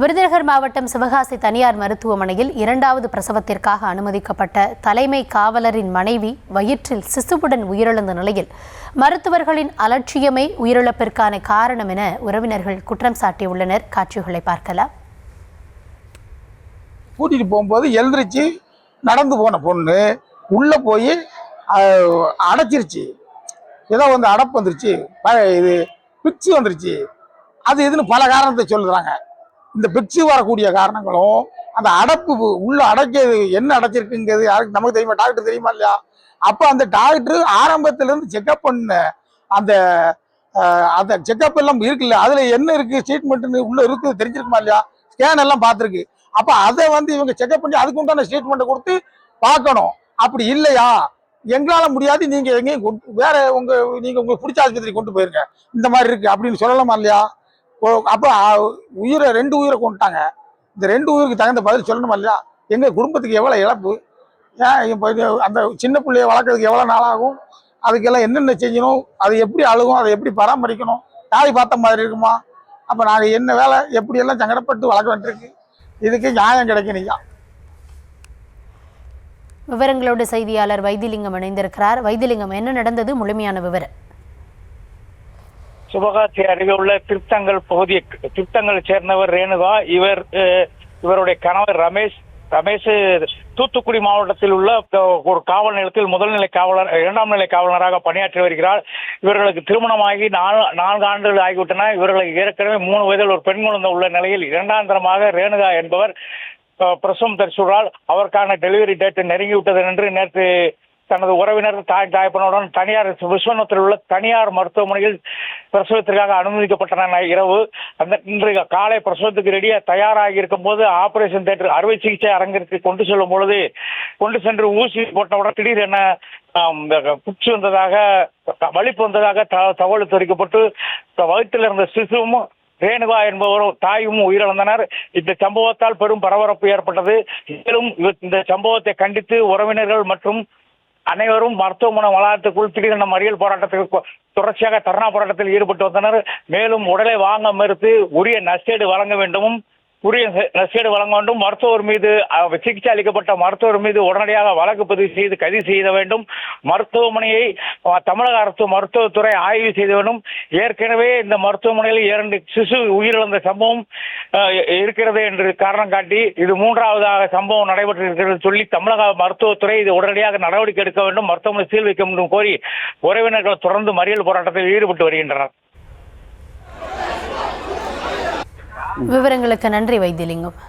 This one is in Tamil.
விருதுநகர் மாவட்டம் சிவகாசி தனியார் மருத்துவமனையில் 2வது பிரசவத்திற்காக அனுமதிக்கப்பட்ட தலைமை காவலரின் மனைவி வயிற்றில் சிசுவுடன் உயிரிழந்த நிலையில் மருத்துவர்களின் அலட்சியமே உயிரிழப்பிற்கான காரணம் என உறவினர்கள் குற்றம் சாட்டியுள்ளனர். காட்சிகளை பார்க்கலாம். கூட்டிட்டு போகும்போது எழுந்திரிச்சு நடந்து போன பொண்ணு உள்ள போய் அடைச்சிருச்சு. ஏதோ வந்து அடப்பு வந்துருச்சு, இது பிச்சு வந்துருச்சு, அது இதுன்னு பல காரணத்தை சொல்லுறாங்க. இந்த பிச்சு வரக்கூடிய காரணங்களும் அந்த அடப்பு உள்ள அடைக்கிறது என்ன அடைச்சிருக்குங்கிறது யாருக்கு நமக்கு தெரியுமா? டாக்டர் தெரியுமா இல்லையா? அப்போ அந்த டாக்டர் ஆரம்பத்துல இருந்து செக்அப் பண்ண அந்த அந்த செக்அப் எல்லாம் இருக்குல்ல, அதுல என்ன இருக்கு ட்ரீட்மெண்ட்னு உள்ள இருக்குது தெரிஞ்சிருக்குமா இல்லையா? ஸ்கேன் எல்லாம் பார்த்துருக்கு. அப்ப அதை வந்து இவங்க செக்அப் பண்ணி அதுக்கு உண்டான ட்ரீட்மெண்ட்டை கொடுத்து பார்க்கணும். அப்படி இல்லையா, எங்களால முடியாது, நீங்க எங்கேயும் வேற நீங்க உங்களுக்கு பிடிச்ச ஆஸ்பத்திரி கொண்டு போயிருங்க, இந்த மாதிரி இருக்கு அப்படின்னு சொல்லலாமா இல்லையா? அப்ப உயிரை 2 உயிரை கொண்டுட்டாங்க. இந்த 2 உயிருக்கு தகுந்த பதில் சொல்லணுமா இல்லையா? எங்க குடும்பத்துக்கு எவ்வளவு இழப்பு, ஏன் அந்த சின்ன பிள்ளைய வளர்க்கறதுக்கு எவ்வளவு நாளாகும், அதுக்கெல்லாம் என்னென்ன செய்யணும், அது எப்படி அழுகும், அதை எப்படி பராமரிக்கணும், தாய் பார்த்த மாதிரி இருக்குமா? அப்ப நாங்க என்ன வேலை எப்படி எல்லாம் சங்கடப்பட்டு வளர்க்க வேண்டியிருக்கு. இதுக்கு நியாயம் கிடைக்கணும்யா. விவரங்களோடு செய்தியாளர் வைத்திலிங்கம் இணைந்திருக்கிறார். வைத்திலிங்கம், என்ன நடந்தது, முழுமையான விவரம்? சிவகாசி அருகே உள்ள திருத்தங்களை சேர்ந்தவர் ரேணுகா. இவருடைய கணவர் ரமேஷ் தூத்துக்குடி மாவட்டத்தில் உள்ள ஒரு காவல் நிலையத்தில் முதல்நிலை காவலர் 2ஆம் நிலை காவலராக பணியாற்றி வருகிறார். இவர்களுக்கு திருமணமாகி 4 ஆண்டுகள் ஆகிவிட்டன. இவர்களுக்கு ஏற்கனவே 3 வயதில் ஒரு பெண் குழந்தை உள்ள நிலையில் 2ஆம் தரமாக ரேணுகா என்பவர் பிரசவம் தரிசுள்ளார். அவருக்கான டெலிவரி டேட் நெருங்கிவிட்டது என்று நேற்று தனது உறவினர் தாய்ப்பனுடன் தனியார் விஸ்வநாத்தில் உள்ள தனியார் மருத்துவமனையில் பிரசவத்திற்காக அனுமதிக்கப்பட்டனர். இரவு இன்று காலை பிரசவத்துக்கு ரெடியா தயாராகி இருக்கும் போது ஆபரேஷன் தியேட்டர் அறுவை சிகிச்சை அரங்கிற்கு கொண்டு சென்று ஊசி போட்டவுடன் திடீரென புச்சு வந்ததாக, வலிப்பு வந்ததாக தகவல் தெரிவிக்கப்பட்டு வயிற்றில் இருந்த சிசுவும் ரேணுகா என்பவரும் தாயும் உயிரிழந்தனர். இந்த சம்பவத்தால் பெரும் பரபரப்பு ஏற்பட்டது. மேலும் இந்த சம்பவத்தை கண்டித்து உறவினர்கள் மற்றும் அனைவரும் மருத்துவமனை வளாகத்துக்குள் திடீரென மறியல் போராட்டத்திற்கு தொடர்ச்சியாக தர்ணா போராட்டத்தில் ஈடுபட்டு வந்தனர். மேலும் உடலை வாங்க மறுத்து உரிய நஷ்டீடு வழங்க வேண்டும், மருத்துவர் மீது சிகிச்சை அளிக்கப்பட்ட மருத்துவர் மீது உடனடியாக வழக்கு பதிவு செய்து கைது செய்ய வேண்டும். மருத்துவமனையை தமிழக அரசு மருத்துவத்துறை ஆய்வு செய்த வேண்டும். ஏற்கனவே இந்த மருத்துவமனையில் 2 சிசு உயிரிழந்த சம்பவம் இருக்கிறது என்று காரணம் காட்டி இது 3வது சம்பவம் நடைபெற்றிருக்கிறது சொல்லி தமிழக மருத்துவத்துறை இது உடனடியாக நடவடிக்கை எடுக்க வேண்டும், மருத்துவமனை சீல் வைக்க வேண்டும் கோரி உறவினர்கள் தொடர்ந்து மறியல் போராட்டத்தில் ஈடுபட்டு வருகின்றனர். விவரங்களுக்கு நன்றி வைத்திலிங்கம்.